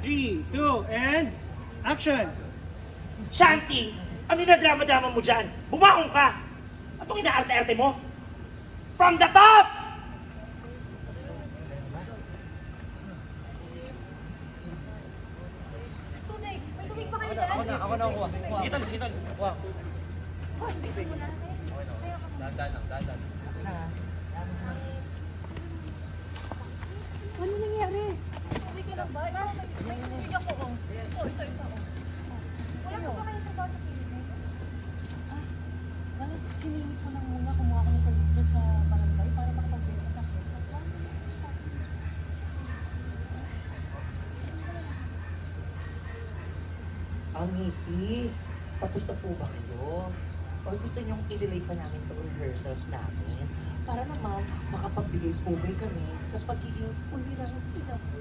3, 2, and action! Shanti, ano na drama-drama mo dyan? Bumangon ka! Anong inaarte-arte mo? From the top! Tubig! May tubig ba kayo dyan? Ako na kuha. Sige tol, sige tol. Kuha. Tubig mo na. Kaya ka muna. Dahan. Ano nangyari? Tubig ka lang ba? May tubig ako. Ito. Wala po ba kayo trabaho sa Pilipinas? Wala, siningit ko lang muna. Kumuha ko ng tubig dyan sa barangay para makapagbili sa Christmas. Misis, tapos na po ba kayo? Or gusto niyong i-delay pa namin itong rehearsals namin? Para naman makapagbigay pugay kami sa pagiging ulirang ina mo.